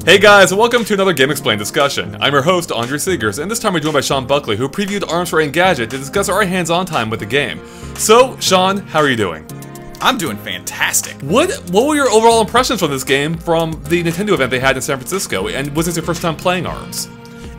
Hey guys, and welcome to another GameXplain discussion. I'm your host, Andre Seegers, and this time we're joined by Sean Buckley, who previewed ARMS for Engadget to discuss our hands-on time with the game. So, Sean, how are you doing? I'm doing fantastic. What were your overall impressions from this game from the Nintendo event they had in San Francisco, and was this your first time playing ARMS?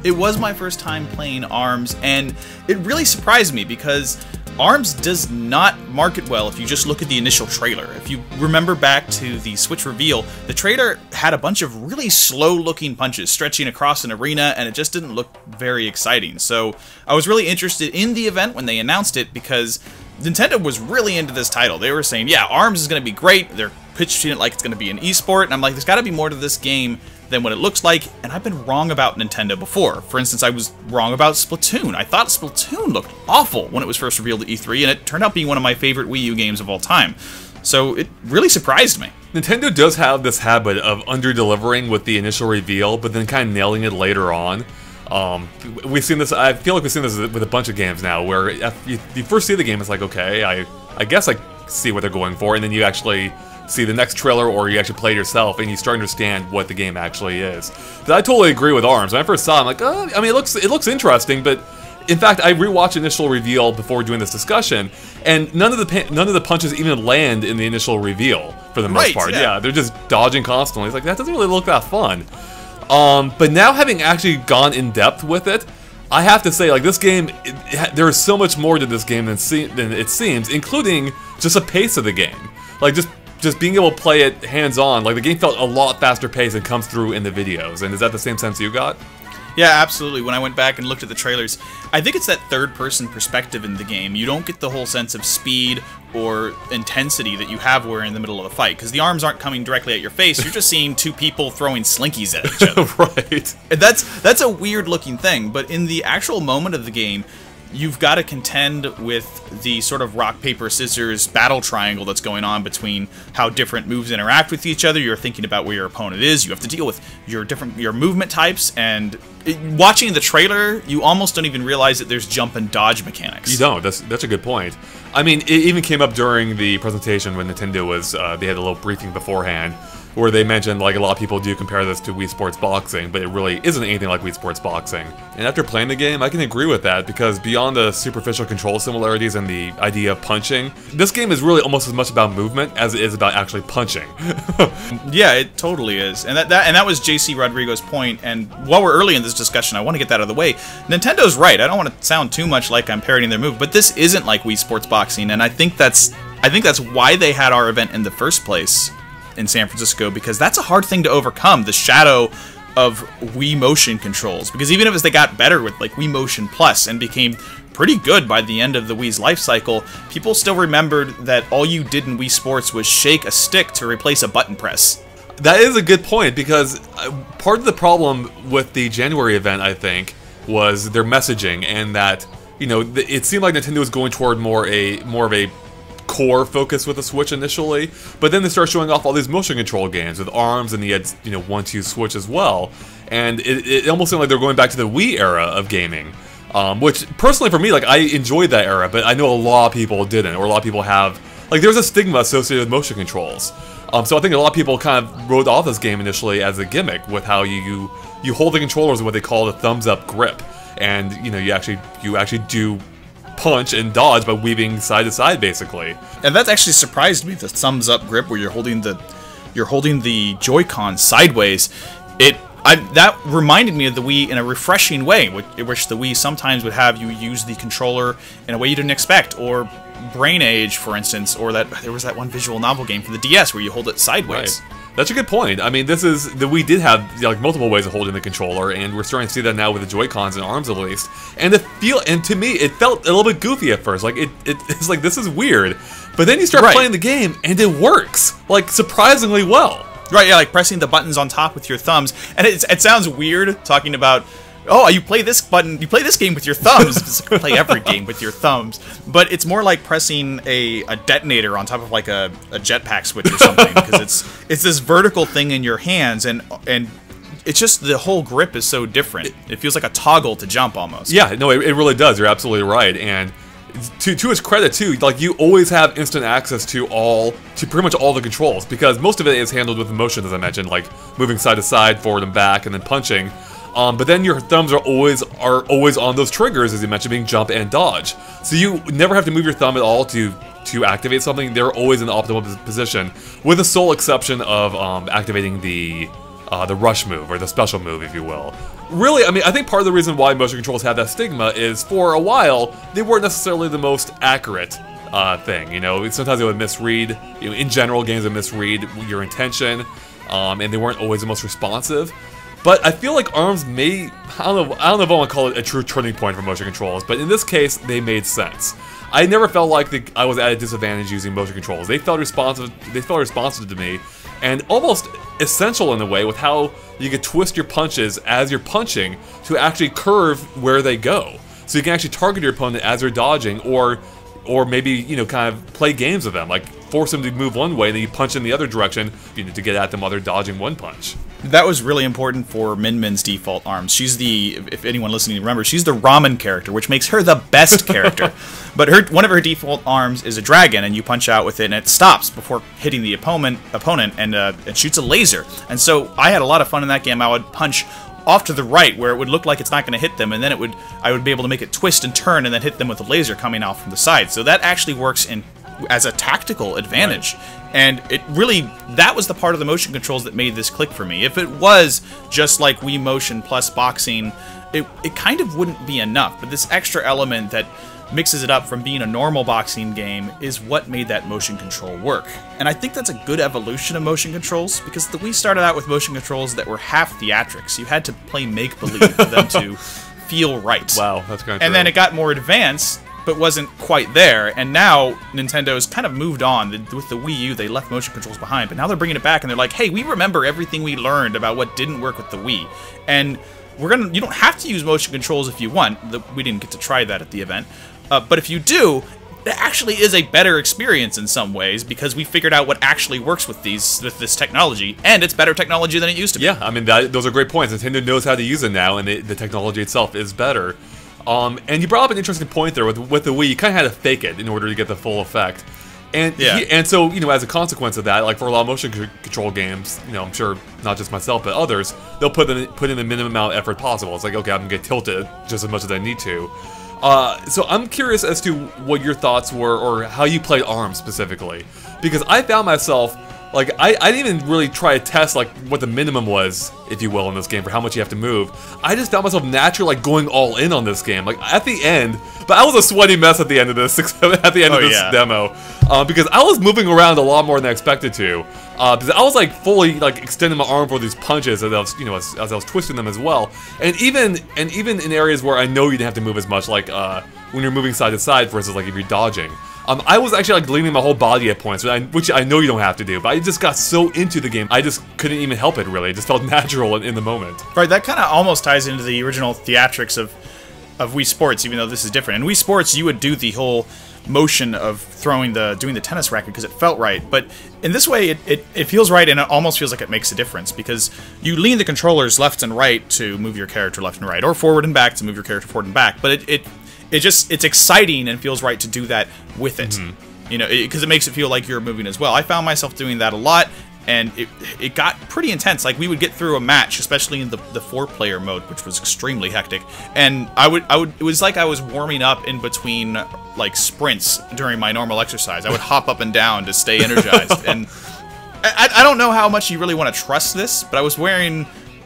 It was my first time playing ARMS, and it really surprised me because ARMS does not market well if you just look at the initial trailer. If you remember back to the Switch reveal, the trailer had a bunch of really slow-looking punches stretching across an arena, and it just didn't look very exciting. So I was really interested in the event when they announced it because Nintendo was really into this title. They were saying, yeah, ARMS is going to be great. They're pitching it like it's going to be an esport, and I'm like, there's got to be more to this game than what it looks like, and I've been wrong about Nintendo before. For instance, I was wrong about Splatoon. I thought Splatoon looked awful when it was first revealed at E3, and it turned out being one of my favorite Wii U games of all time. So it really surprised me. Nintendo does have this habit of under-delivering with the initial reveal, but then kind of nailing it later on. We've seen this, I feel like we've seen this with a bunch of games now, where if you first see the game, it's like, okay, I guess I see what they're going for, and then you actually see the next trailer, or you actually play it yourself, and you start to understand what the game actually is. But I totally agree with ARMS. When I first saw it, I'm like, oh, I mean, it looks interesting, but in fact, I rewatched the initial reveal before doing this discussion, and none of the punches even land in the initial reveal for the most part. Yeah, they're just dodging constantly. It's like, that doesn't really look that fun. But now having actually gone in depth with it, I have to say, like, this game, there is so much more to this game than it seems, including just the pace of the game. Like, just being able to play it hands-on, like, the game felt a lot faster paced and comes through in the videos. And is that the same sense you got? Yeah, absolutely. When I went back and looked at the trailers, I think it's that third-person perspective in the game. You don't get the whole sense of speed or intensity that you have where in the middle of a fight, because the arms aren't coming directly at your face. You're just seeing two people throwing slinkies at each other. Right. And that's a weird-looking thing, but in the actual moment of the game, you've got to contend with the sort of rock, paper, scissors battle triangle that's going on between how different moves interact with each other. You're thinking about where your opponent is. You have to deal with your movement types, and watching the trailer, you almost don't even realize that there's jump and dodge mechanics. You don't. That's a good point. I mean, it even came up during the presentation when Nintendo was, they had a little briefing beforehand, where they mentioned, like, a lot of people do compare this to Wii Sports Boxing, but it really isn't anything like Wii Sports Boxing. And after playing the game, I can agree with that, because beyond the superficial control similarities and the idea of punching, this game is really almost as much about movement as it is about actually punching. Yeah, it totally is. And that was JC Rodrigo's point, and while we're early in this discussion, I want to get that out of the way. Nintendo's right. I don't want to sound too much like I'm parodying their move, but this isn't like Wii Sports Boxing, and I think that's why they had our event in the first place in San Francisco, because that's a hard thing to overcome, the shadow of Wii motion controls. Because even if they got better with like Wii Motion Plus and became pretty good by the end of the Wii's life cycle, people still remembered that all you did in Wii Sports was shake a stick to replace a button press. That is a good point, because part of the problem with the January event, I think, was their messaging, and that, you know, it seemed like Nintendo was going toward more of a core focus with the Switch initially, but then they start showing off all these motion control games with ARMS, and you had, you know, 1-2 Switch as well, and it almost seemed like they're going back to the Wii era of gaming, which personally for me, like, I enjoyed that era, but I know a lot of people didn't, or a lot of people have, like, there's a stigma associated with motion controls. So I think a lot of people kind of wrote off this game initially as a gimmick with how you hold the controllers in what they call the thumbs-up grip, and, you know, you actually do punch and dodge by weaving side to side, basically. And that actually surprised me, the thumbs up grip where you're holding the Joy-Con sideways. That reminded me of the Wii in a refreshing way, which the Wii sometimes would have you use the controller in a way you didn't expect, or Brain Age, for instance, or there was that one visual novel game for the DS where you hold it sideways. Right. That's a good point. I mean, the Wii did have, like, multiple ways of holding the controller, and we're starting to see that now with the Joy-Cons and ARMS at least. And to me, it felt a little bit goofy at first. Like, it's like, this is weird. But then you start playing the game, and it works, like, surprisingly well. Right, yeah, like pressing the buttons on top with your thumbs. And it sounds weird talking about, oh, you play this game with your thumbs. Play every game with your thumbs. But it's more like pressing a detonator on top of like a jetpack switch or something, because it's this vertical thing in your hands, and it's just, the whole grip is so different. It feels like a toggle to jump almost. Yeah, no, it really does. You're absolutely right. And to its credit too, like you always have instant access to pretty much all the controls, because most of it is handled with motion, as I mentioned, like moving side to side, forward and back, and then punching. But then your thumbs are always on those triggers, as you mentioned, being jump and dodge. So you never have to move your thumb at all to activate something. They're always in the optimal position, with the sole exception of activating the rush move, or the special move, if you will. Really, I mean, I think part of the reason why motion controls have that stigma is, for a while, they weren't necessarily the most accurate thing. You know, sometimes they would misread. You know, in general, games would misread your intention, and they weren't always the most responsive. But I feel like ARMS may, I don't know if I want to call it a true turning point for motion controls, but in this case, they made sense. I never felt like I was at a disadvantage using motion controls. They felt responsive to me, and almost essential in a way, with how you can twist your punches as you're punching to actually curve where they go. So you can actually target your opponent as they're dodging, or maybe, you know, kind of play games with them, like force them to move one way and then you punch in the other direction, you know, to get at them while they're dodging one punch. That was really important for Min Min's default arms. She's the, if anyone listening remembers, she's the ramen character, which makes her the best character. But one of her default arms is a dragon, and you punch out with it, and it stops before hitting the opponent, and it shoots a laser. And so I had a lot of fun in that game. I would punch off to the right, where it would look like it's not going to hit them, and then I would be able to make it twist and turn, and then hit them with a laser coming out from the side. So that actually works as a tactical advantage. Right. And it really, that was the part of the motion controls that made this click for me. If it was just like Wii Motion plus boxing, it kind of wouldn't be enough. But this extra element that mixes it up from being a normal boxing game is what made that motion control work. And I think that's a good evolution of motion controls, because the Wii started out with motion controls that were half theatrics. You had to play make-believe for them to feel right. Wow, that's kind of And then it got more advanced, but wasn't quite there, and now Nintendo's kind of moved on. With the Wii U, they left motion controls behind, but now they're bringing it back, and they're like, hey, we remember everything we learned about what didn't work with the Wii, and you don't have to use motion controls if you want. We didn't get to try that at the event, but if you do, it actually is a better experience in some ways, because we figured out what actually works with this technology, and it's better technology than it used to be. Yeah, I mean, those are great points. Nintendo knows how to use it now, and the technology itself is better. And you brought up an interesting point there with the Wii. You kind of had to fake it in order to get the full effect. And yeah. And so, you know, as a consequence of that, like for a lot of motion control games, you know, I'm sure not just myself but others, they'll put in the minimum amount of effort possible. It's like, okay, I'm gonna get tilted just as much as I need to. So I'm curious as to what your thoughts were, or how you played ARMS specifically, because I found myself, like, I didn't even really try to test, like, what the minimum was, if you will, in this game for how much you have to move. I just found myself naturally, like, going all in on this game. Like, at the end, but I was a sweaty mess at the end of this, demo. Because I was moving around a lot more than I expected to. Because I was, like, fully, like, extending my arm for these punches as I was, you know, as I was twisting them as well. And even in areas where I know you didn't have to move as much, like, when you're moving side to side versus, like, if you're dodging. I was actually like leaning my whole body at points, which I know you don't have to do, but I just got so into the game, I just couldn't even help it, really. It just felt natural in the moment. Right, that kind of almost ties into the original theatrics of Wii Sports, even though this is different. In Wii Sports, you would do the whole motion of doing the tennis racket because it felt right, but in this way, it feels right, and it almost feels like it makes a difference, because you lean the controllers left and right to move your character left and right, or forward and back to move your character forward and back, but it's exciting and feels right to do that with it. Mm-hmm. You know, because it makes it feel like you're moving as well. I found myself doing that a lot, and it got pretty intense. Like, we would get through a match, especially in the 4-player mode, which was extremely hectic, and it was like I was warming up in between, like, sprints during my normal exercise. I would hop up and down to stay energized, and I don't know how much you really want to trust this, but I was wearing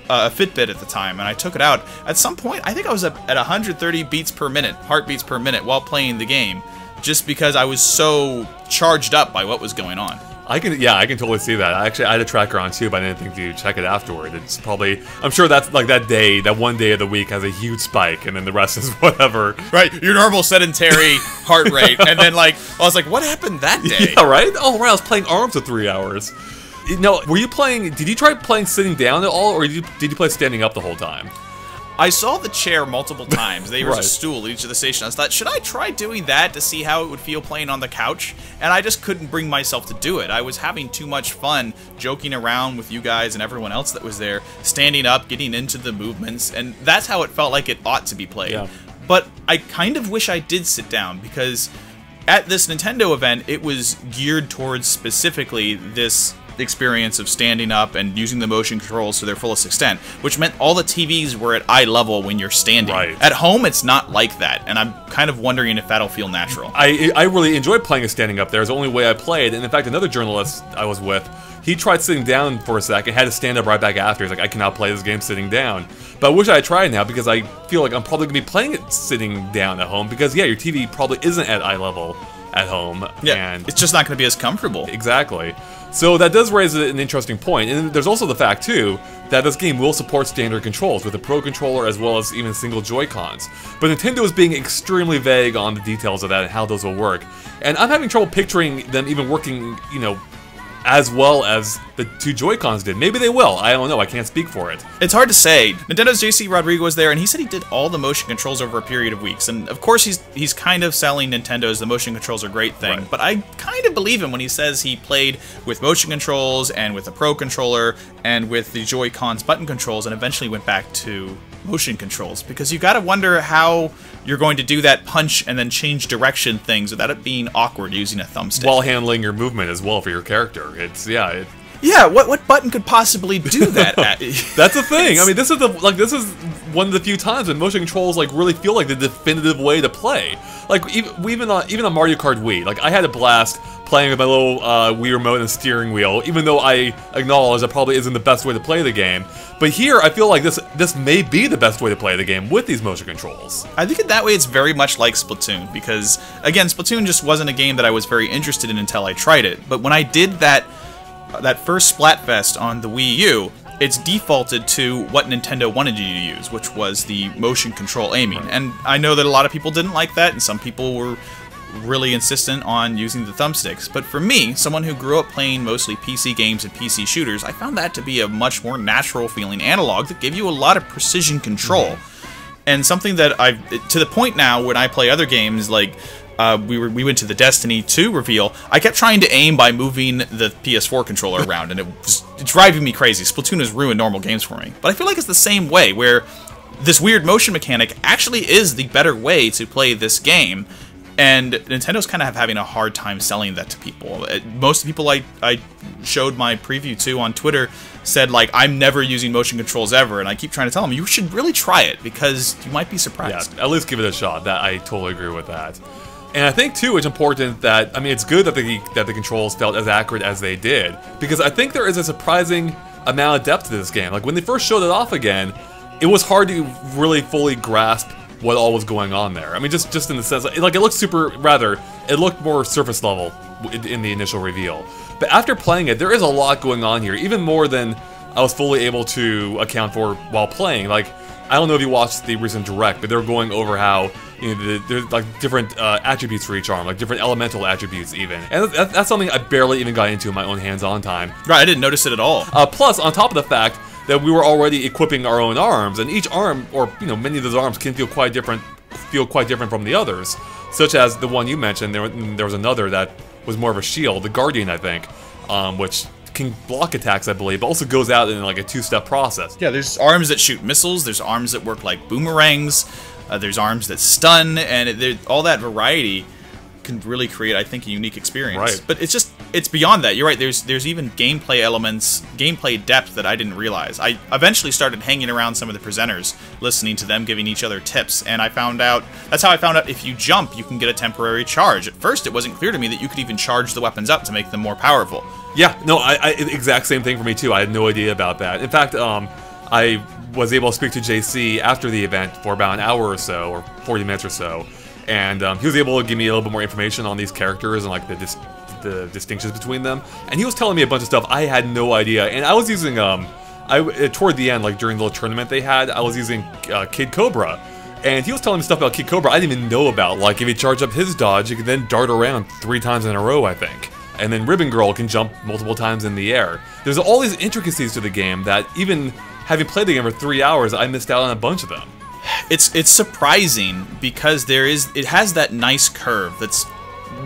a Fitbit at the time, and I took it out. At some point, I think I was at 130 beats per minute, heartbeats per minute, while playing the game, just because I was so charged up by what was going on. I can totally see that. I had a tracker on too, but I didn't think to check it afterward. It's probably, I'm sure that's like that one day of the week has a huge spike, and then the rest is whatever. Right, your normal sedentary heart rate, and then like, I was like, what happened that day? Yeah, right? Oh, right, I was playing ARMS for 3 hours. No, did you try playing sitting down at all, or did you play standing up the whole time? I saw the chair multiple times. There was a stool at each of the stations. I thought, should I try doing that to see how it would feel playing on the couch? And I just couldn't bring myself to do it. I was having too much fun joking around with you guys and everyone else that was there, standing up, getting into the movements, and that's how it felt like it ought to be played. Yeah. but I kind of wish I did sit down, because at this Nintendo event, it was geared towards specifically this experience of standing up and using the motion controls to their fullest extent, which meant all the TVs were at eye level when you're standing. Right. At home, it's not like that, and I'm kind of wondering if that'll feel natural. I really enjoyed playing it standing up there. It's the only way I played, and in fact, another journalist I was with, he tried sitting down for a second, had to stand up right back after. He's like, I cannot play this game sitting down. But I wish I had tried now, because I feel like I'm probably going to be playing it sitting down at home, because yeah, your TV probably isn't at eye level at home. Yeah, and it's just not going to be as comfortable. Exactly. So that does raise an interesting point. And there's also the fact, too, that this game will support standard controls with a Pro Controller as well as even single Joy-Cons. But Nintendo is being extremely vague on the details of that and how those will work. And I'm having trouble picturing them even working, you know, as well as the two Joy-Cons did. Maybe they will. I don't know. I can't speak for it. It's hard to say. Nintendo's JC Rodrigo was there, and he said he did all the motion controls over a period of weeks. And of course, he's kind of selling Nintendo's the motion controls are great thing. Right. But I kind of believe him when he says he played with motion controls and with the Pro Controller and with the Joy-Cons button controls, and eventually went back to motion controls, because you got to wonder how you're going to do that punch and then change direction things without it being awkward using a thumbstick. While handling your movement as well for your character. It's, yeah. Yeah, what button could possibly do that? That's the thing. I mean, this is one of the few times when motion controls like really feel like the definitive way to play. Like even on Mario Kart Wii, like I had a blast playing with my little Wii remote and steering wheel, even though I acknowledge that probably isn't the best way to play the game. But here, I feel like this may be the best way to play the game with these motion controls. I think in that way it's very much like Splatoon, because again, Splatoon just wasn't a game that I was very interested in until I tried it. But when I did that first Splatfest on the Wii U, it's defaulted to what Nintendo wanted you to use, which was the motion control aiming. And I know that a lot of people didn't like that, and some people were really insistent on using the thumbsticks. But for me, someone who grew up playing mostly PC games and PC shooters, I found that to be a much more natural feeling analog that gave you a lot of precision control. And something that to the point now when I play other games like we went to the Destiny 2 reveal, I kept trying to aim by moving the PS4 controller around, and it's driving me crazy. Splatoon has ruined normal games for me. But I feel like it's the same way, where this weird motion mechanic actually is the better way to play this game, and Nintendo's kind of having a hard time selling that to people. Most people I showed my preview to on Twitter said, like, I'm never using motion controls ever, and I keep trying to tell them, you should really try it, because you might be surprised. Yeah, at least give it a shot. That I totally agree with that. And I think, too, it's important that, I mean, it's good that the controls felt as accurate as they did, because I think there is a surprising amount of depth to this game. Like, when they first showed it off again, it was hard to really fully grasp what all was going on there. I mean, just in the sense, like, it looked more surface level in the initial reveal. But after playing it, there is a lot going on here, even more than I was fully able to account for while playing. Like, I don't know if you watched the recent Direct, but they were going over how, you know, there's like different attributes for each arm, like different elemental attributes even. And that's something I barely even got into in my own hands-on time. Right, I didn't notice it at all. Plus, on top of the fact that we were already equipping our own arms, and each arm, or you know, many of those arms can feel quite different from the others. Such as the one you mentioned, there was another that was more of a shield, the Guardian, I think, which can block attacks, I believe, but also goes out in like a two-step process. Yeah, there's arms that shoot missiles, there's arms that work like boomerangs, there's arms that stun, and all that variety can really create, I think, a unique experience. Right. But it's beyond that. You're right, there's even gameplay elements, gameplay depth that I didn't realize. I eventually started hanging around some of the presenters, listening to them giving each other tips, and that's how I found out if you jump, you can get a temporary charge. At first, it wasn't clear to me that you could even charge the weapons up to make them more powerful. Yeah, no, exact same thing for me too. I had no idea about that. In fact, I was able to speak to JC after the event for about an hour or so, or 40 minutes or so, and he was able to give me a little bit more information on these characters and like the distinctions between them. And he was telling me a bunch of stuff I had no idea. And I was using toward the end, like during the little tournament they had, I was using Kid Cobra. And he was telling me stuff about Kid Cobra I didn't even know about. Like if you charge up his dodge, you can then dart around 3 times in a row, I think. And then Ribbon Girl can jump multiple times in the air. There's all these intricacies to the game that even having played the game for 3 hours, I missed out on a bunch of them. It's surprising because it has that nice curve. That's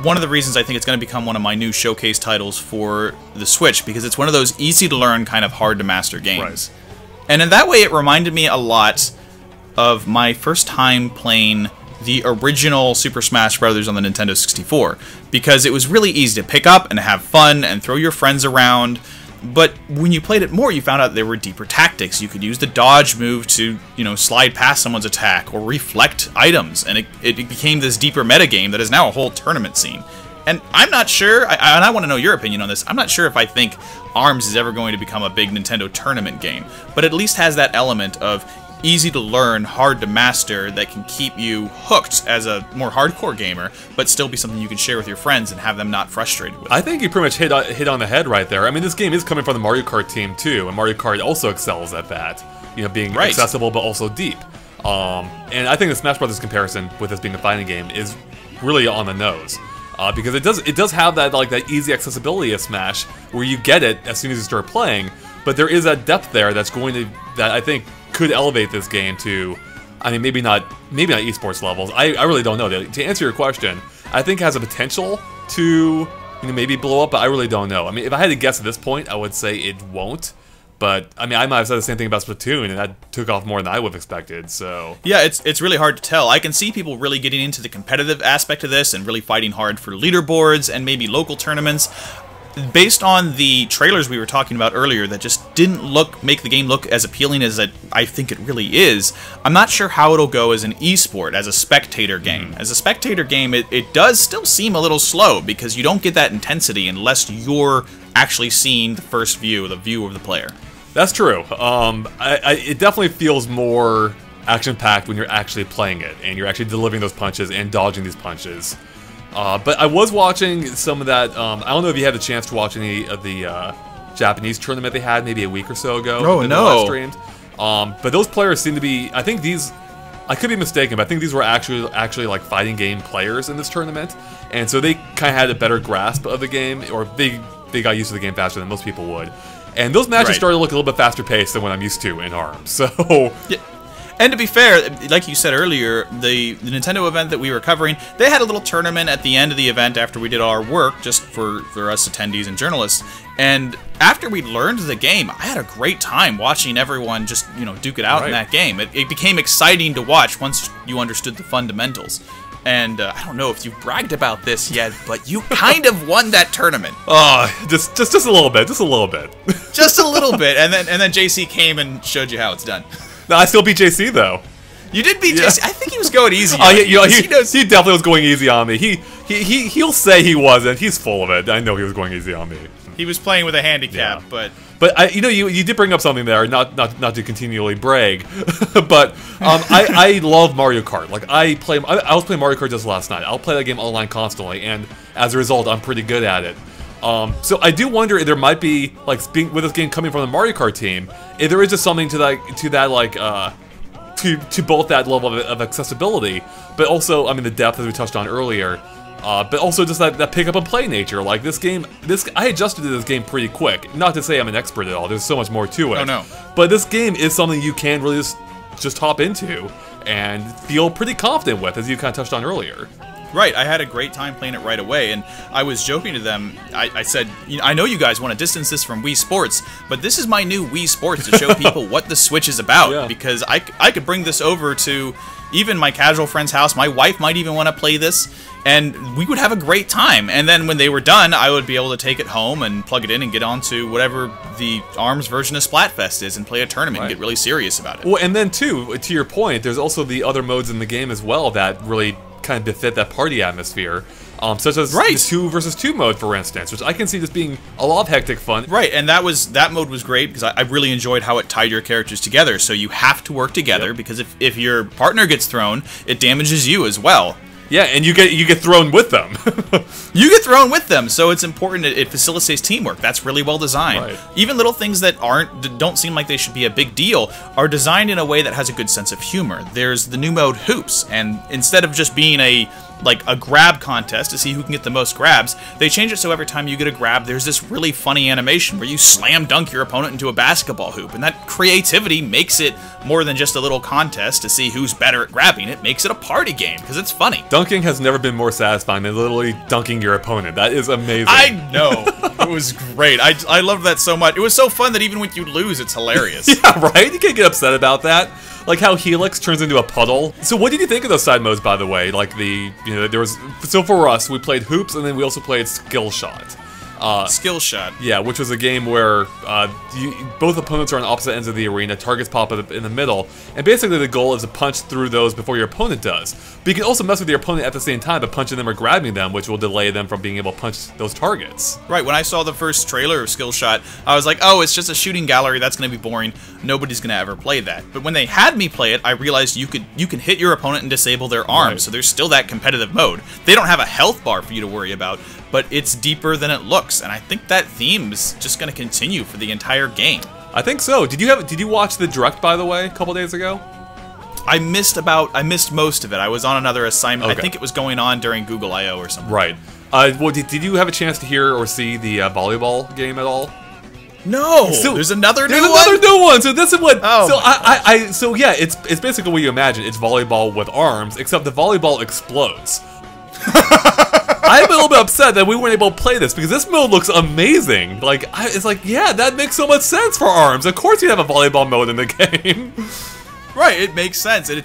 one of the reasons I think it's going to become one of my new showcase titles for the Switch, because it's one of those easy to learn, kind of hard to master games. Right. And in that way, it reminded me a lot of my first time playing the original Super Smash Bros. On the Nintendo 64, because it was really easy to pick up and have fun and throw your friends around. But when you played it more, you found out there were deeper tactics. You could use the dodge move to, slide past someone's attack or reflect items, and it became this deeper metagame that is now a whole tournament scene. And I'm not sure, and I want to know your opinion on this, I'm not sure if I think ARMS is ever going to become a big Nintendo tournament game, but at least has that element of easy to learn, hard to master, that can keep you hooked as a more hardcore gamer, but still be something you can share with your friends and have them not frustrated with. I think you pretty much hit on the head right there. I mean, this game is coming from the Mario Kart team too, and Mario Kart also excels at that. Being accessible but also deep. And I think the Smash Brothers comparison with this being a fighting game is really on the nose. Because it does have that that easy accessibility of Smash, where you get it as soon as you start playing, but there is that depth there that I think could elevate this game to, I mean, maybe not esports levels. I really don't know. To answer your question, I think it has a potential to maybe blow up, but I really don't know. I mean, if I had to guess at this point, I would say it won't. But I mean, I might have said the same thing about Splatoon, and that took off more than I would have expected. So yeah, it's really hard to tell. I can see people really getting into the competitive aspect of this and really fighting hard for leaderboards and maybe local tournaments. Based on the trailers we were talking about earlier that just didn't make the game look as appealing as I think it really is, I'm not sure how it'll go as an esport, as a spectator game. As a spectator game, it does still seem a little slow, because you don't get that intensity unless you're actually seeing the first view, the view of the player. That's true. It definitely feels more action-packed when you're actually playing it, and you're actually delivering those punches and dodging these punches. But I was watching some of that. I don't know if you had the chance to watch any of the Japanese tournament they had maybe a week or so ago. Oh, no. Streamed. But those players seem to be, I think these, I could be mistaken, but I think these were actually like fighting game players in this tournament. And so they kind of had a better grasp of the game, or they got used to the game faster than most people would. And those matches started to look a little bit faster paced than what I'm used to in ARMS. So yeah. And to be fair, like you said earlier, the Nintendo event that we were covering, they had a little tournament at the end of the event after we did our work, just for us attendees and journalists. And after we learned the game, I had a great time watching everyone just, duke it out in that game. It became exciting to watch once you understood the fundamentals. And I don't know if you've bragged about this yet, but you kind of won that tournament. Oh, just a little bit, just a little bit. Just a little bit, and then JC came and showed you how it's done. No, I still beat JC though. You did beat JC. I think he was going easy. Oh, yeah, he definitely was going easy on me. He'll say he wasn't. He's full of it. I know he was going easy on me. He was playing with a handicap, but you did bring up something there. Not to continually brag, but I love Mario Kart. Like I was playing Mario Kart just last night. I'll play that game online constantly, and as a result, I'm pretty good at it. So I do wonder if there might be, like, with this game coming from the Mario Kart team, if there is just something to both that level of accessibility, but also, I mean, the depth as we touched on earlier, but also just that pick up and play nature. Like this game, I adjusted to this game pretty quick. Not to say I'm an expert at all. There's so much more to it. Oh no. But this game is something you can really just hop into and feel pretty confident with, as you kind of touched on earlier. Right, I had a great time playing it right away, and I was joking to them. I said, I know you guys want to distance this from Wii Sports, but this is my new Wii Sports to show people what the Switch is about, because I could bring this over to even my casual friend's house. My wife might even want to play this, and we would have a great time. And then when they were done, I would be able to take it home and plug it in and get onto whatever the ARMS version of Splatfest is and play a tournament and get really serious about it. Well, and then too, to your point, there's also the other modes in the game as well that really kind of befit that party atmosphere, such as the 2 versus 2 mode, for instance, which I can see just being a lot of hectic fun. Right, and that mode was great because I really enjoyed how it tied your characters together. So you have to work together because if your partner gets thrown, it damages you as well. Yeah, and you get thrown with them. You get thrown with them, so it's important. It facilitates teamwork. That's really well designed. Right. Even little things that don't seem like they should be a big deal are designed in a way that has a good sense of humor. There's the new mode Hoops, and instead of just being a grab contest to see who can get the most grabs, they change it so every time you get a grab, there's this really funny animation where you slam dunk your opponent into a basketball hoop, and that creativity makes it more than just a little contest to see who's better at grabbing. It makes it a party game because it's funny. Dunking has never been more satisfying than literally dunking your opponent. That is amazing. I know. It was great. I loved that so much. It was so fun that even when you lose, it's hilarious. Yeah, right? You can't get upset about that. Like how Helix turns into a puddle. So what did you think of those side modes, by the way? Like there was, so for us, we played Hoops, and then we also played Skill Shot. Skill Shot. Yeah, which was a game where both opponents are on opposite ends of the arena, targets pop in the middle, and basically the goal is to punch through those before your opponent does. But you can also mess with your opponent at the same time by punching them or grabbing them, which will delay them from being able to punch those targets. Right, when I saw the first trailer of Skill Shot, I was like, oh, it's just a shooting gallery, that's going to be boring, nobody's going to ever play that. But when they had me play it, I realized you can hit your opponent and disable their arms, right. So there's still that competitive mode. They don't have a health bar for you to worry about, but it's deeper than it looks, and I think that theme is just going to continue for the entire game. I think so. Did you watch the Direct, by the way, a couple days ago? I missed most of it. I was on another assignment. Okay. I think it was going on during Google I/O or something. Right. Well, did you have a chance to hear or see the volleyball game at all? No. So, there's another new one. So this is what. Oh, so yeah, it's basically what you imagine. It's volleyball with arms, except the volleyball explodes. I'm a little bit upset that we weren't able to play this because this mode looks amazing. Like, it's like, yeah, that makes so much sense for arms. Of course, you'd have a volleyball mode in the game. Right, it makes sense, and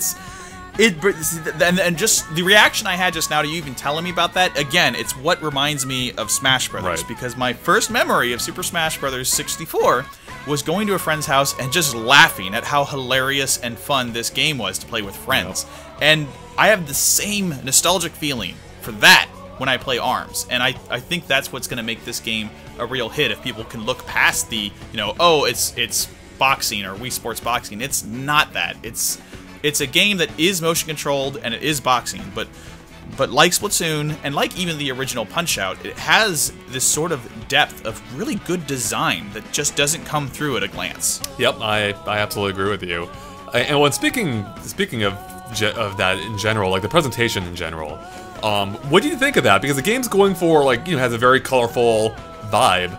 and just the reaction I had just now to you even telling me about that. Again, it's what reminds me of Smash Brothers, right. Because my first memory of Super Smash Brothers 64 was going to a friend's house and just laughing at how hilarious and fun this game was to play with friends. Yep. And I have the same nostalgic feeling for that when I play ARMS, and I think that's what's going to make this game a real hit. If people can look past the, oh, it's boxing or Wii Sports Boxing. It's not that. It's a game that is motion controlled and it is boxing, but like Splatoon and like even the original Punch-Out, it has this sort of depth of really good design that just doesn't come through at a glance. Yep, I absolutely agree with you. And when speaking of that in general, like the presentation in general, what do you think of that? Because the game's going for, like, has a very colorful vibe,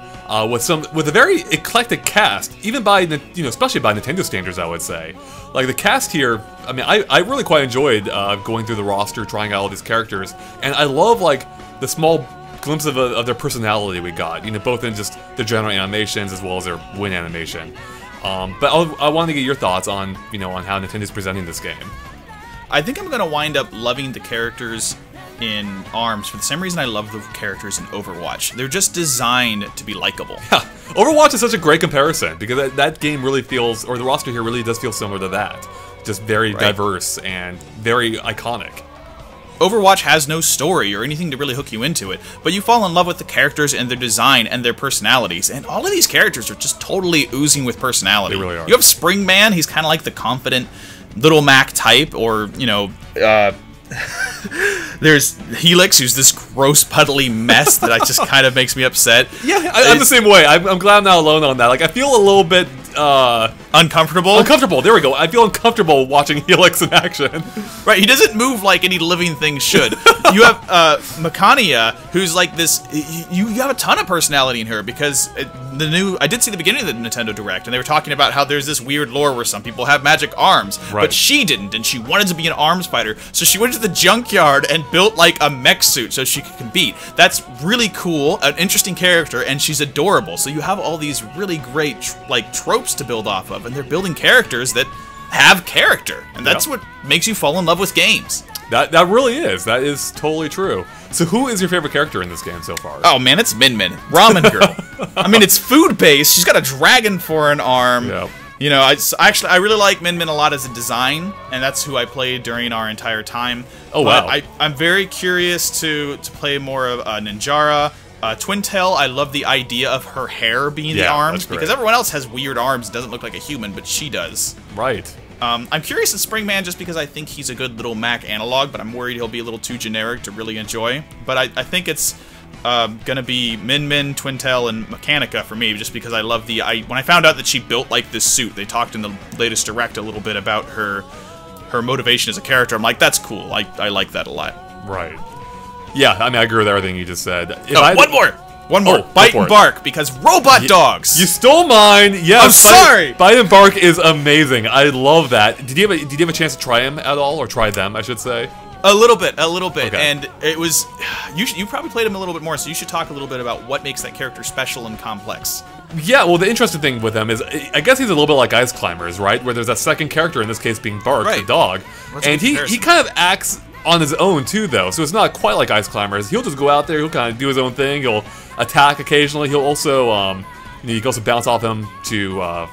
with a very eclectic cast, even by especially by Nintendo standards, I would say. Like the cast here, I mean, I really quite enjoyed going through the roster, trying out all these characters, and I love like the small glimpse of their personality we got, both in just the general animations as well as their win animation. But I want to get your thoughts on on how Nintendo's presenting this game. I think I'm gonna wind up loving the characters in ARMS for the same reason I love the characters in Overwatch. They're just designed to be likable. Yeah, Overwatch is such a great comparison because that game really feels, or the roster here really does feel similar to that. Just very diverse and very iconic. Overwatch has no story or anything to really hook you into it, but you fall in love with the characters and their design and their personalities, and all of these characters are just totally oozing with personality. They really are. You have Springman, he's kind of like the confident Little Mac type, or, there's Helix, who's this gross, puddly mess that just kind of makes me upset. Yeah, I'm the same way. I'm glad I'm not alone on that. Like, I feel a little bit, uncomfortable? Uncomfortable, there we go. I feel uncomfortable watching Helix in action. Right, he doesn't move like any living thing should. You have, Mechania, who's like this, you have a ton of personality in her, because I did see the beginning of the Nintendo Direct, and they were talking about how there's this weird lore where some people have magic arms, but she didn't, and she wanted to be an arms fighter, so she went to the junkyard and built like a mech suit so she could compete. That's really cool, an interesting character, and she's adorable. So you have all these really great tropes to build off of, and they're building characters that have character, and that's what makes you fall in love with games. That really is. That is totally true. So who is your favorite character in this game so far? Oh man, it's Min Min, Ramen Girl. I mean, it's food-based. She's got a dragon for an arm. Yep. I really like Min Min a lot as a design, and that's who I played during our entire time. Oh, wow. I'm very curious to play more of Ninjara. Twintail, I love the idea of her hair being the arms, because everyone else has weird arms, doesn't look like a human, but she does. Right. I'm curious at Springman just because I think he's a good little Mac analog, but I'm worried he'll be a little too generic to really enjoy. But I think it's gonna be Min Min, Twintail, and Mechanica for me, just because I love when I found out that she built like this suit, they talked in the latest Direct a little bit about her motivation as a character. I'm like, that's cool. I like that a lot. Right. Yeah, I mean, I agree with everything you just said. One more. Bite and Bark, because robot dogs. You stole mine. Yes. I'm sorry. Bite and Bark is amazing. I love that. Did you have a chance to try him at all, or try them, I should say? A little bit, okay. And it was. You probably played him a little bit more, so you should talk a little bit about what makes that character special and complex. Yeah, well, the interesting thing with him is, I guess he's a little bit like Ice Climbers, right? Where there's a second character, in this case being Bark, the dog. And he kind of acts on his own, too, though. So it's not quite like Ice Climbers. He'll just go out there, he'll kind of do his own thing, he'll attack occasionally, he'll also, you can also bounce off him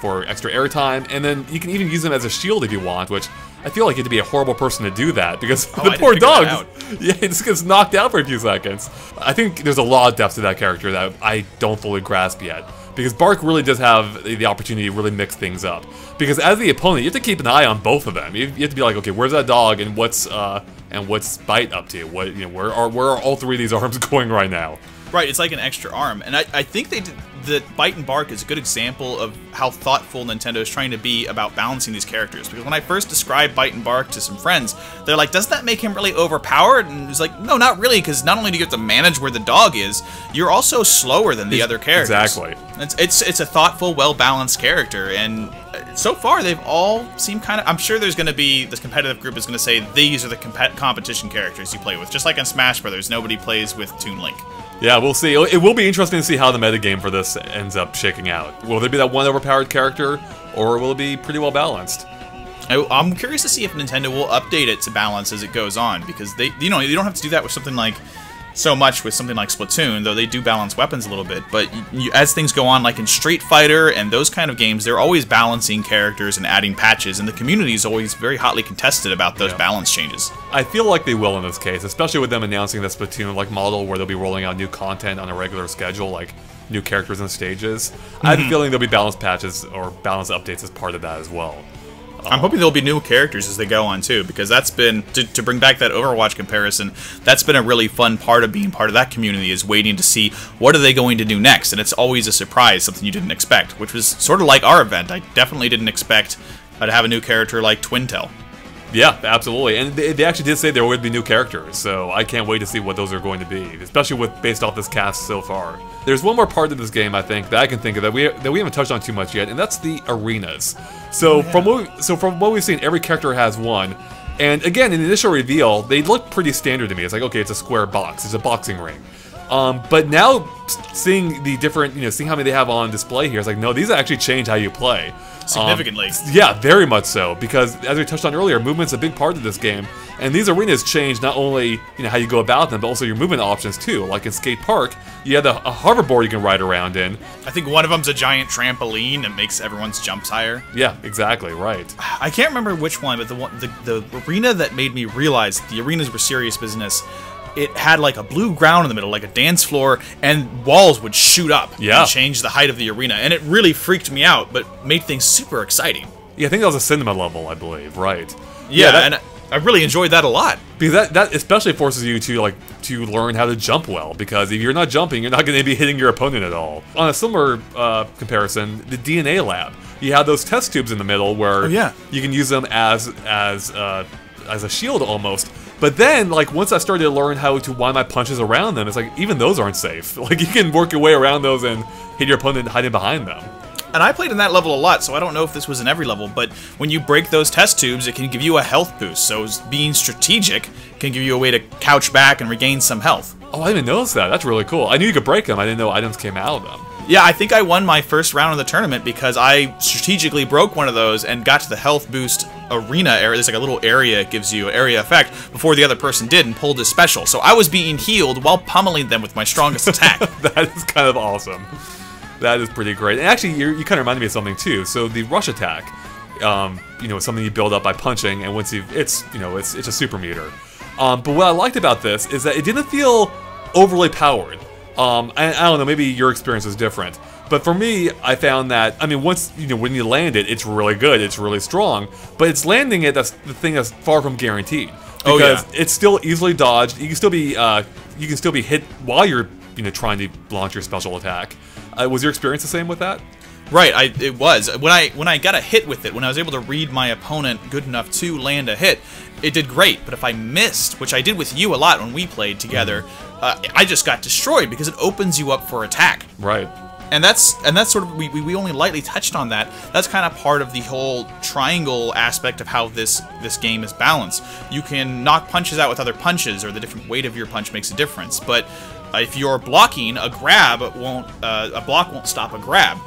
for extra airtime, and then you can even use him as a shield if you want, which I feel like you have to be a horrible person to do that, because the poor dog, he just gets knocked out for a few seconds. I think there's a lot of depth to that character that I don't fully grasp yet. Because Bark really does have the opportunity to really mix things up. Because as the opponent, you have to keep an eye on both of them. You have to be like, okay, where's that dog, and what's Bite up to? What, where are all three of these arms going right now? Right, it's like an extra arm, and I think that Bite and Bark is a good example of how thoughtful Nintendo is trying to be about balancing these characters. Because when I first described Bite and Bark to some friends, they're like, doesn't that make him really overpowered? And it's like, no, not really, because not only do you have to manage where the dog is, you're also slower than the other characters. Exactly. It's a thoughtful, well-balanced character, and so far they've all seemed kind of... I'm sure there's going to be... This competitive group is going to say, these are the competition characters you play with. Just like in Smash Brothers, nobody plays with Toon Link. Yeah, we'll see. It will be interesting to see how the metagame for this ends up shaking out. Will there be that one overpowered character, or will it be pretty well balanced? I'm curious to see if Nintendo will update it to balance as it goes on, because they don't have to do that with something like Splatoon, though they do balance weapons a little bit. But as things go on, like in Street Fighter and those kind of games, they're always balancing characters and adding patches, and the community is always very hotly contested about those balance changes. I feel like they will in this case, especially with them announcing the Splatoon model where they'll be rolling out new content on a regular schedule, like new characters and stages. I have a feeling there'll be balance patches or balance updates as part of that as well. I'm hoping there'll be new characters as they go on, too, because that's been, to bring back that Overwatch comparison, that's been a really fun part of being part of that community, is waiting to see what are they going to do next, and it's always a surprise, something you didn't expect, which was sort of like our event. I definitely didn't expect to have a new character like Twintel. Yeah, absolutely, and they actually did say there would be new characters, so I can't wait to see what those are going to be, especially based off this cast so far. There's one more part of this game, I think, that I can think of that we haven't touched on too much yet, and that's the arenas. So from what we've seen, every character has one, and again, in the initial reveal, they look pretty standard to me. It's like, okay, it's a square box, it's a boxing ring. But now, seeing the different, seeing how many they have on display here, it's like, no, these actually change how you play. Significantly. Yeah, very much so, because as we touched on earlier, movement's a big part of this game, and these arenas change not only how you go about them, but also your movement options too. Like in Skate Park, you have a hoverboard you can ride around in. I think one of them's a giant trampoline that makes everyone's jumps higher. Yeah, exactly, right. I can't remember which one, but the arena that made me realize the arenas were serious business, it had like a blue ground in the middle, like a dance floor, and walls would shoot up and change the height of the arena. And it really freaked me out, but made things super exciting. Yeah, I think that was a cinema level, I believe, right? Yeah, and I really enjoyed that a lot. Because that especially forces you to learn how to jump well, because if you're not jumping, you're not going to be hitting your opponent at all. On a similar comparison, the DNA lab, you have those test tubes in the middle where you can use them as a shield almost. But then, once I started to learn how to wind my punches around them, it's like, even those aren't safe. Like, you can work your way around those and hit your opponent hiding behind them. And I played in that level a lot, so I don't know if this was in every level, but when you break those test tubes, it can give you a health boost. So being strategic can give you a way to couch back and regain some health. Oh, I didn't even notice that. That's really cool. I knew you could break them. I didn't know items came out of them. Yeah, I think I won my first round of the tournament because I strategically broke one of those and got to the health boost arena area. There's like a little area, it gives you area effect, before the other person did and pulled his special. So I was being healed while pummeling them with my strongest attack. That is kind of awesome. That is pretty great. And actually, you kind of reminded me of something too. So the rush attack, something you build up by punching, and once it's a super meter. But what I liked about this is that it didn't feel overly powered. I don't know, maybe your experience was different. But for me, I found that, once, when you land it, it's really good, it's really strong. But it's landing it, that's the thing that's far from guaranteed. Because it's still easily dodged, you can still be hit while you're, trying to launch your special attack. Was your experience the same with that? Right, it was. When I got a hit with it, when I was able to read my opponent good enough to land a hit, it did great. But if I missed, which I did with you a lot when we played together, I just got destroyed because it opens you up for attack. Right. And that's sort of, we only lightly touched on that. That's kind of part of the whole triangle aspect of how this game is balanced. You can knock punches out with other punches, or the different weight of your punch makes a difference. But if you're blocking, a block won't stop a grab.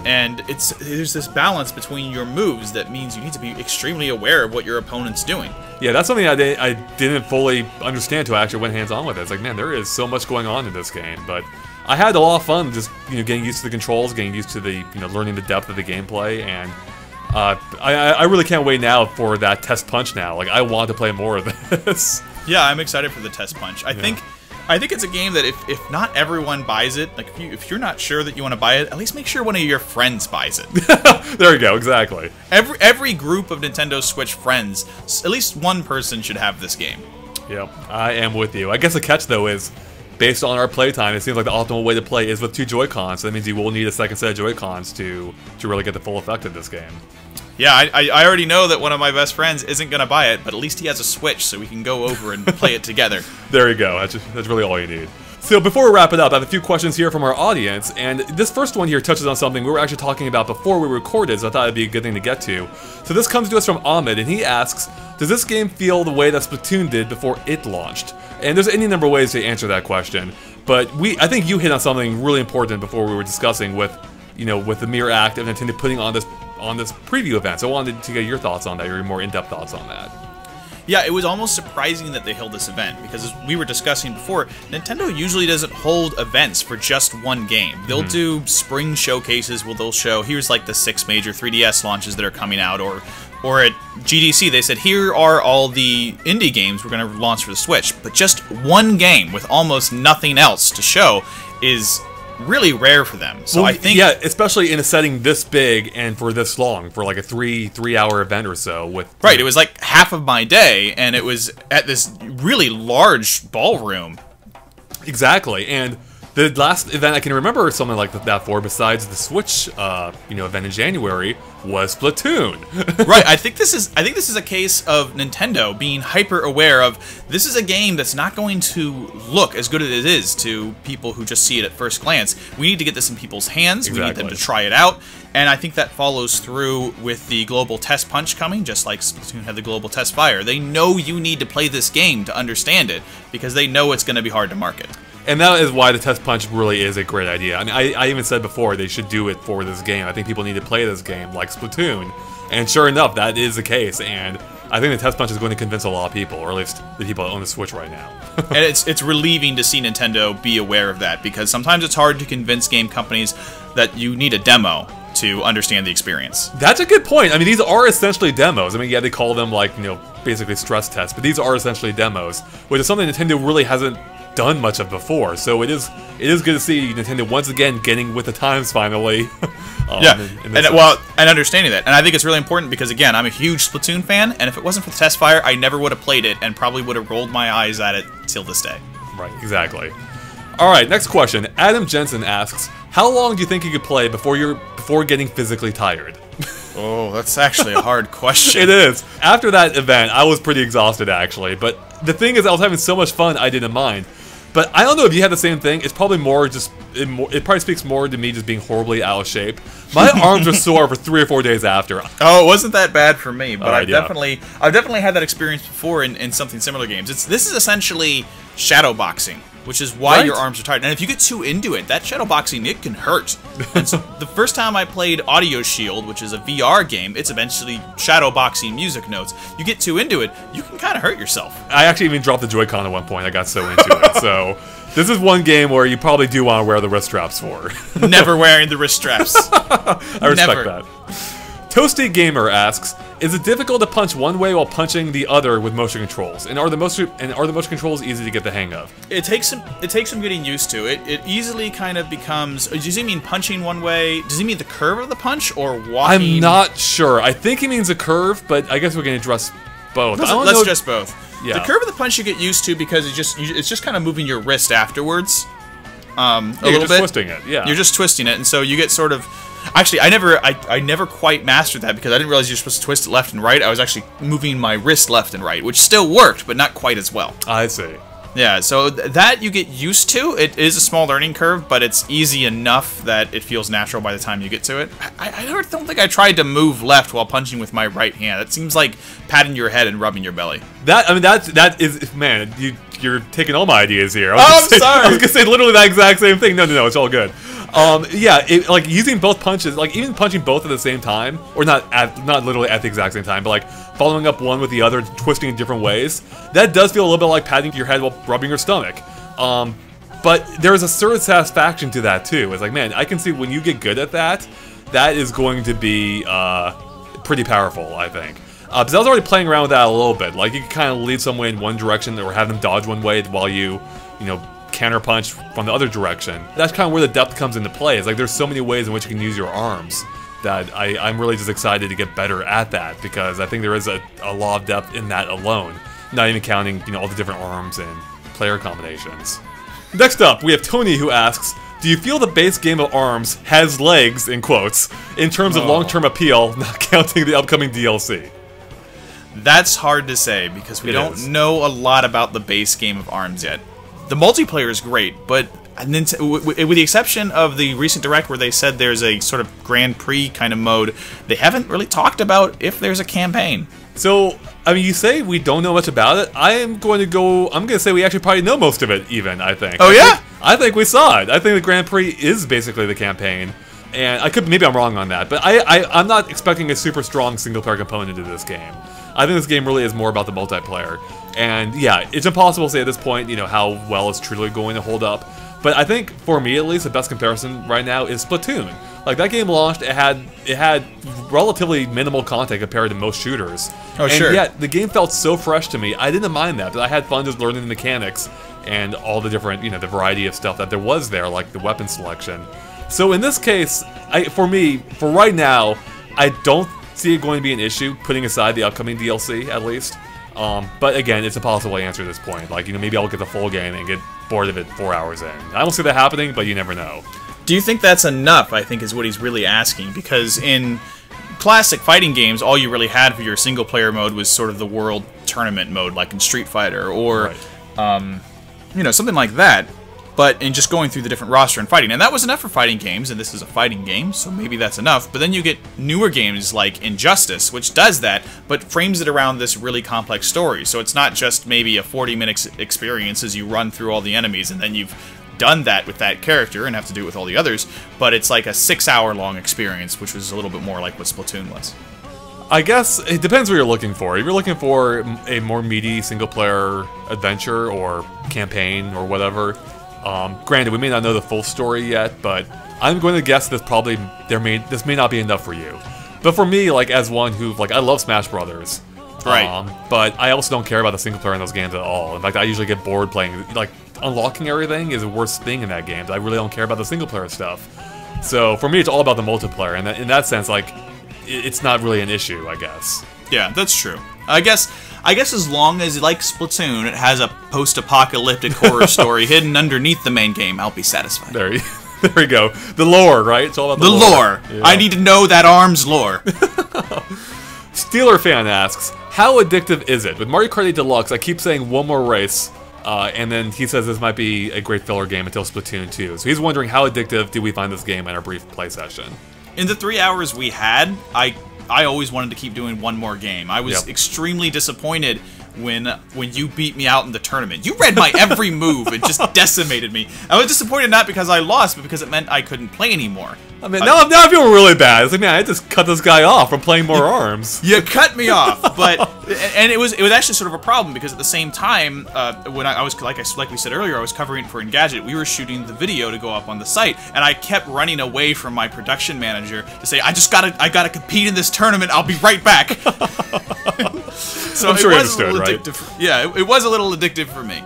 And there's this balance between your moves that means you need to be extremely aware of what your opponent's doing. Yeah, that's something I didn't fully understand until I actually went hands-on with it. It's like, man, there is so much going on in this game, but I had a lot of fun just getting used to the controls, getting used to the learning the depth of the gameplay, and I really can't wait now for that test punch now. Like, I want to play more of this. Yeah, I'm excited for the test punch. I think it's a game that if not everyone buys it, like if you're not sure that you want to buy it, at least make sure one of your friends buys it. There you go, exactly. Every group of Nintendo Switch friends, at least one person should have this game. Yep, I am with you. I guess the catch though is, based on our playtime, it seems like the optimal way to play is with 2 Joy-Cons. So that means you will need a second set of Joy-Cons to really get the full effect of this game. Yeah, I already know that one of my best friends isn't going to buy it, but at least he has a Switch, so we can go over and play it together. There you go. That's really all you need. So before we wrap it up, I have a few questions here from our audience, and this first one here touches on something we were actually talking about before we recorded, so I thought it'd be a good thing to get to. So this comes to us from Ahmed, and he asks, does this game feel the way that Splatoon did before it launched? And there's any number of ways to answer that question, but I think you hit on something really important before we were discussing with the mere act of Nintendo putting on this preview event. So I wanted to get your thoughts on that, your more in-depth thoughts on that. Yeah, it was almost surprising that they held this event, because as we were discussing before, Nintendo usually doesn't hold events for just one game. They'll do spring showcases where they'll show, here's like the 6 major 3DS launches that are coming out, or at GDC they said, here are all the indie games we're going to launch for the Switch. But just one game with almost nothing else to show is really rare for them. So I think, yeah, especially in a setting this big and for this long, for like a three-hour event or so. Right, it was like half of my day, and it was at this really large ballroom. Exactly, and the last event I can remember something like that for, besides the Switch, event in January, was Splatoon. Right. I think this is a case of Nintendo being hyper aware of, this is a game that's not going to look as good as it is to people who just see it at first glance. We need to get this in people's hands. Exactly. We need them to try it out. And I think that follows through with the global test punch coming, just like Splatoon had the global test fire. They know you need to play this game to understand it, because they know it's going to be hard to market. And that is why the test punch really is a great idea. I mean, I even said before they should do it for this game. I think people need to play this game like Splatoon. And sure enough, that is the case. And I think the test punch is going to convince a lot of people, or at least the people that own the Switch right now. And it's relieving to see Nintendo be aware of that, because sometimes it's hard to convince game companies that you need a demo to understand the experience. That's a good point. I mean, these are essentially demos. I mean, yeah, they call them like, basically stress tests, but these are essentially demos, which is something Nintendo really hasn't done much of before. So it is good to see Nintendo once again getting with the times finally. And understanding that. And I think it's really important because, again, I'm a huge Splatoon fan, and if it wasn't for the test fire, I never would have played it and probably would have rolled my eyes at it till this day. Right, exactly. Alright, next question. Adam Jensen asks, how long do you think you could play before getting physically tired? Oh, that's actually a hard question. It is. After that event, I was pretty exhausted, actually. But the thing is, I was having so much fun, I didn't mind. But I don't know if you had the same thing. It's probably more just... It probably speaks more to me just being horribly out of shape. My arms were sore for 3 or 4 days after. Oh, it wasn't that bad for me, but I've definitely had that experience before in something similar games. This is essentially shadow boxing, which is why your arms are tired. And if you get too into it, that shadow boxing, it can hurt. And so the first time I played Audio Shield, which is a VR game, it's eventually shadow boxing music notes. You get too into it, you can kind of hurt yourself. I actually even dropped the Joy-Con at one point. I got so into it. So this is one game where you probably do want to wear the wrist straps for. Never wearing the wrist straps. I respect that. Toasty Gamer asks, is it difficult to punch one way while punching the other with motion controls? And are the motion controls easy to get the hang of? It takes some getting used to. It easily kind of becomes... Does he mean punching one way? Does he mean the curve of the punch or walking? I'm not sure. I think he means a curve, but I guess we can address both. Let's address both. Yeah. The curve of the punch you get used to because it's just kind of moving your wrist afterwards. A little bit. Twisting it. Yeah. You're just twisting it, and so you get sort of... Actually, I never quite mastered that because I didn't realize you're supposed to twist it left and right. I was actually moving my wrist left and right, which still worked, but not quite as well. I see. Yeah, so that you get used to. It is a small learning curve, but it's easy enough that it feels natural by the time you get to it. I don't think I tried to move left while punching with my right hand. It seems like patting your head and rubbing your belly. That is, man, you're taking all my ideas here. I'm sorry. I was gonna say literally that exact same thing. No, it's all good. Yeah, like using both punches, like even punching both at the same time, or not literally at the exact same time, but like following up one with the other, twisting in different ways. That does feel a little bit like patting your head while rubbing your stomach. But there's a certain satisfaction to that too. It's like, man, I can see when you get good at that, that is going to be pretty powerful, I think. Because I was already playing around with that a little bit. Like you can kind of lead someone in one direction or have them dodge one way while you know, counterpunch from the other direction. That's kind of where the depth comes into play. It's like there's so many ways in which you can use your arms that I'm really just excited to get better at that, because I think there is a lot of depth in that alone. Not even counting, you know, all the different arms and player combinations. Next up, we have Tony, who asks, do you feel the base game of ARMS has legs, in quotes, in terms of long-term appeal, not counting the upcoming DLC? That's hard to say, because we don't know a lot about the base game of ARMS yet. The multiplayer is great, but with the exception of the recent Direct where they said there's a sort of Grand Prix kind of mode, they haven't really talked about if there's a campaign. So, I mean, you say we don't know much about it. I'm going to say we actually probably know most of it, even, I think. Oh, yeah? I think we saw it. I think the Grand Prix is basically the campaign. And maybe I'm wrong on that, but I'm not expecting a super strong single-player component to this game. I think this game really is more about the multiplayer. And yeah, it's impossible to say at this point, you know, how well it's truly going to hold up. But I think, for me at least, the best comparison right now is Splatoon. Like, that game launched, it had relatively minimal content compared to most shooters. Oh, sure. And yet, the game felt so fresh to me, I didn't mind that. But I had fun just learning the mechanics and all the different, you know, the variety of stuff that there was there, like the weapon selection. So in this case, for right now, I don't see it going to be an issue, putting aside the upcoming DLC, at least. But again, it's impossible to answer at this point. Like, you know, maybe I'll get the full game and get bored of it 4 hours in. I don't see that happening, but you never know. Do you think that's enough, I think, is what he's really asking? Because in classic fighting games, all you really had for your single-player mode was sort of the world tournament mode, like in Street Fighter, or, you know, something like that. But in just going through the different roster and fighting. And that was enough for fighting games, and this is a fighting game, so maybe that's enough. But then you get newer games like Injustice, which does that, but frames it around this really complex story. So it's not just maybe a 40-minute experience as you run through all the enemies, and then you've done that with that character and have to do it with all the others, but it's like a 6-hour-long experience, which was a little bit more like what Splatoon was. I guess it depends what you're looking for. If you're looking for a more meaty single-player adventure or campaign or whatever, granted, we may not know the full story yet, but I'm going to guess this may not be enough for you. But for me, like, as one who, like, I love Smash Brothers, right? But I also don't care about the single player in those games at all. In fact, I usually get bored playing. Like, unlocking everything is the worst thing in that game. I really don't care about the single player stuff. So for me, it's all about the multiplayer, and in that sense, like, it's not really an issue, I guess. Yeah, that's true. I guess as long as, like Splatoon, it has a post-apocalyptic horror story hidden underneath the main game, I'll be satisfied. There we go. The lore, right? It's all about the lore. Yeah. I need to know that ARMS lore. Steeler fan asks, how addictive is it? With Mario Kart 8 Deluxe, I keep saying one more race, and then he says this might be a great filler game until Splatoon 2. So he's wondering how addictive did we find this game in our brief play session? In the 3 hours we had, I always wanted to keep doing one more game. I was extremely disappointed when you beat me out in the tournament. You read my every move. It just decimated me. I was disappointed not because I lost, but because it meant I couldn't play anymore. I mean, now I feel really bad. It's like, man, I just cut this guy off from playing more ARMS. You cut me off, and it was actually sort of a problem because at the same time, when I was like we said earlier, I was covering it for Engadget. We were shooting the video to go up on the site, and I kept running away from my production manager to say, I gotta compete in this tournament. I'll be right back. So I'm sure you understood, right? Yeah, it was a little addictive for me.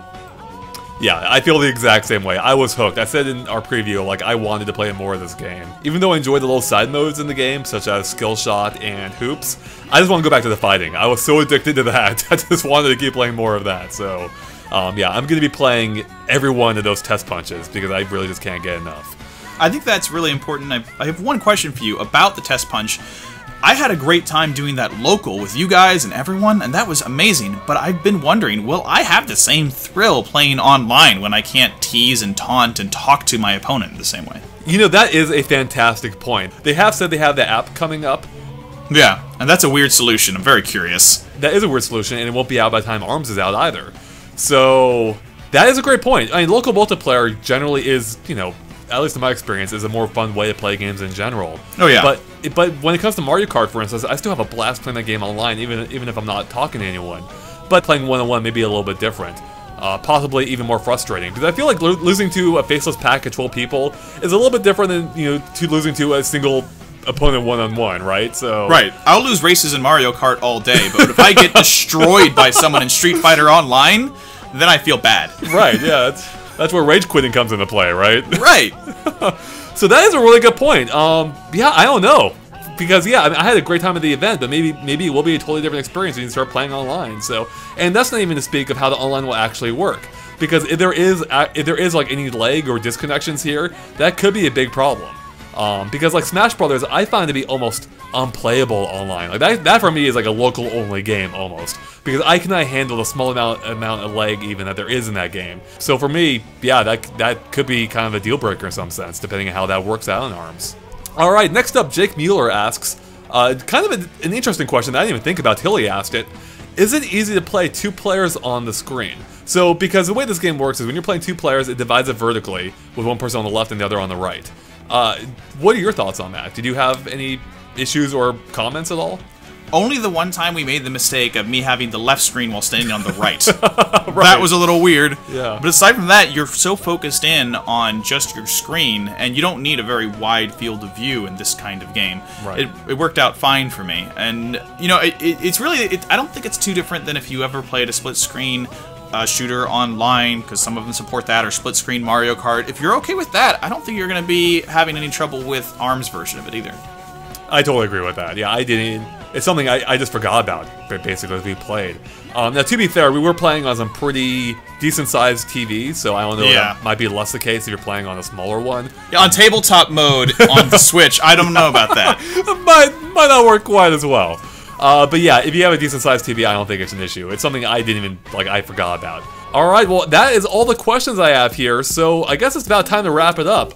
Yeah, I feel the exact same way. I was hooked. I said in our preview, like, I wanted to play more of this game. Even though I enjoyed the little side modes in the game, such as Skill Shot and Hoops, I just want to go back to the fighting. I was so addicted to that. I just wanted to keep playing more of that. So, yeah, I'm going to be playing every one of those test punches because I really just can't get enough. I think that's really important. I have one question for you about the test punch. I had a great time doing that local with you guys and everyone, and that was amazing, but I've been wondering, will I have the same thrill playing online when I can't tease and taunt and talk to my opponent the same way? You know, that is a fantastic point. They have said they have the app coming up. Yeah, and that's a weird solution. I'm very curious. That is a weird solution, and it won't be out by the time ARMS is out either. So, that is a great point. I mean, local multiplayer generally is, you know, at least in my experience, is a more fun way to play games in general. Oh yeah. But when it comes to Mario Kart, for instance, I still have a blast playing that game online, even if I'm not talking to anyone. But playing one-on-one may be a little bit different. Possibly even more frustrating, because I feel like losing to a faceless pack of 12 people is a little bit different than, you know, to losing to a single opponent one-on-one, right? So right. I'll lose races in Mario Kart all day, but if I get destroyed by someone in Street Fighter Online, then I feel bad. Right, yeah, that's where rage quitting comes into play, right? Right. So that is a really good point. Yeah, I don't know. Because, yeah, I mean, I had a great time at the event, but maybe it will be a totally different experience when you start playing online. So, and that's not even to speak of how the online will actually work. Because if there is like any lag or disconnections here, that could be a big problem. Because like Smash Brothers, I find to be almost unplayable online. Like that for me is like a local only game almost, because I cannot handle the small amount of lag even that there is in that game. So for me, yeah, that could be kind of a deal breaker in some sense, depending on how that works out in ARMS. All right, next up, Jake Mueller asks, kind of an interesting question that I didn't even think about till he asked it. Is it easy to play 2 players on the screen? So, because the way this game works is when you're playing 2 players, it divides it vertically, with one person on the left and the other on the right. What are your thoughts on that? Did you have any issues or comments at all? Only the one time we made the mistake of me having the left screen while standing on the right. Right. That was a little weird. Yeah. But aside from that, you're so focused in on just your screen, and you don't need a very wide field of view in this kind of game. Right. It worked out fine for me. And, you know, it's really... I don't think it's too different than if you ever played a split-screen shooter online, because some of them support that, or split-screen Mario Kart. If you're okay with that, I don't think you're going to be having any trouble with ARMS' version of it either. I totally agree with that. Yeah, I didn't... It's something I just forgot about, basically, as we played. Now, to be fair, we were playing on some pretty decent-sized TVs, so I don't know if that might be less the case if you're playing on a smaller one. Yeah, on tabletop mode on the Switch, I don't know about that. might not work quite as well. But yeah, if you have a decent-sized TV, I don't think it's an issue. It's something I didn't even, I forgot about. Alright, well, that is all the questions I have here, so I guess it's about time to wrap it up.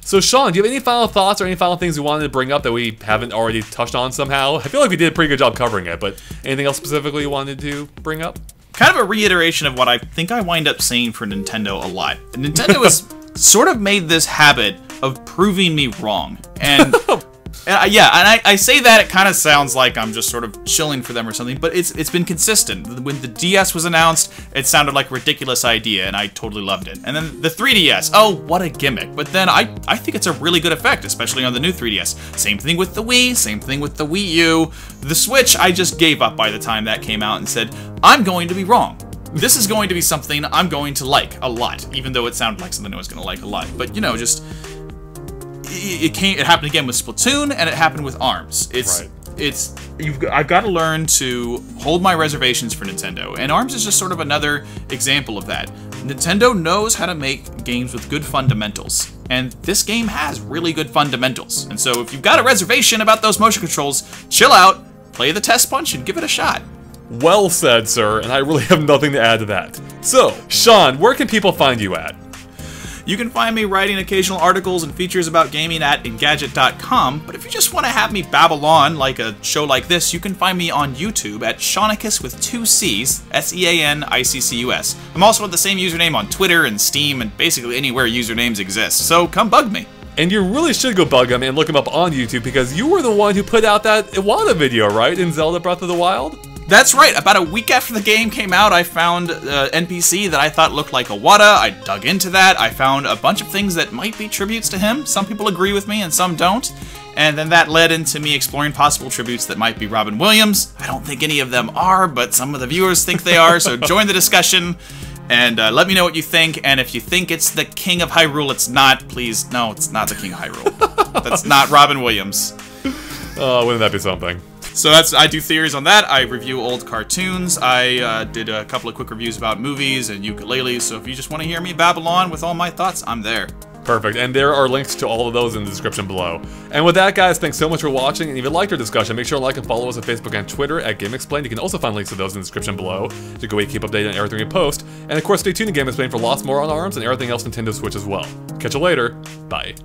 So Sean, do you have any final thoughts or any final things you wanted to bring up that we haven't already touched on somehow? I feel like we did a pretty good job covering it, but anything else specifically you wanted to bring up? Kind of a reiteration of what I think I wind up saying for Nintendo a lot. Nintendo has sort of made this habit of proving me wrong. And I say that, it kind of sounds like I'm just sort of chilling for them or something, but it's been consistent. When the DS was announced, it sounded like a ridiculous idea, and I totally loved it. And then the 3DS, oh, what a gimmick. But then I think it's a really good effect, especially on the new 3DS. Same thing with the Wii, same thing with the Wii U. The Switch, I just gave up by the time that came out and said, I'm going to be wrong. This is going to be something I'm going to like a lot, even though it sounded like something I was going to like a lot. But, you know, just... It happened again with Splatoon, and it happened with ARMS. I've got to learn to hold my reservations for Nintendo, and ARMS is just sort of another example of that. Nintendo knows how to make games with good fundamentals, and this game has really good fundamentals. And so if you've got a reservation about those motion controls, chill out, play the test punch, and give it a shot. Well said, sir, and I really have nothing to add to that. So, Sean, where can people find you at? You can find me writing occasional articles and features about gaming at Engadget.com, but if you just want to have me babble on like a show like this, you can find me on YouTube at Seanicus with 2 C's, SEANICCUS. I'm also with the same username on Twitter and Steam and basically anywhere usernames exist, so come bug me. And you really should go bug him and look him up on YouTube, because you were the one who put out that Iwata video, right, in Zelda Breath of the Wild? That's right. About a week after the game came out, I found NPC that I thought looked like Iwata. I dug into that. I found a bunch of things that might be tributes to him. Some people agree with me and some don't. And then that led into me exploring possible tributes that might be Robin Williams. I don't think any of them are, but some of the viewers think they are, so join the discussion and let me know what you think. And if you think it's the King of Hyrule, it's not. Please, no, it's not the King of Hyrule. That's not Robin Williams. Oh, wouldn't that be something? So I do theories on that. I review old cartoons. I did a couple of quick reviews about movies and ukuleles. So if you just want to hear me babble on with all my thoughts, I'm there. Perfect, and there are links to all of those in the description below. And with that, guys, thanks so much for watching, and if you liked our discussion, make sure to like and follow us on Facebook and Twitter at GameXplain. You can also find links to those in the description below to go keep updated on everything we post. And of course, stay tuned to GameXplain for lots more on ARMS and everything else Nintendo Switch as well. Catch you later. Bye.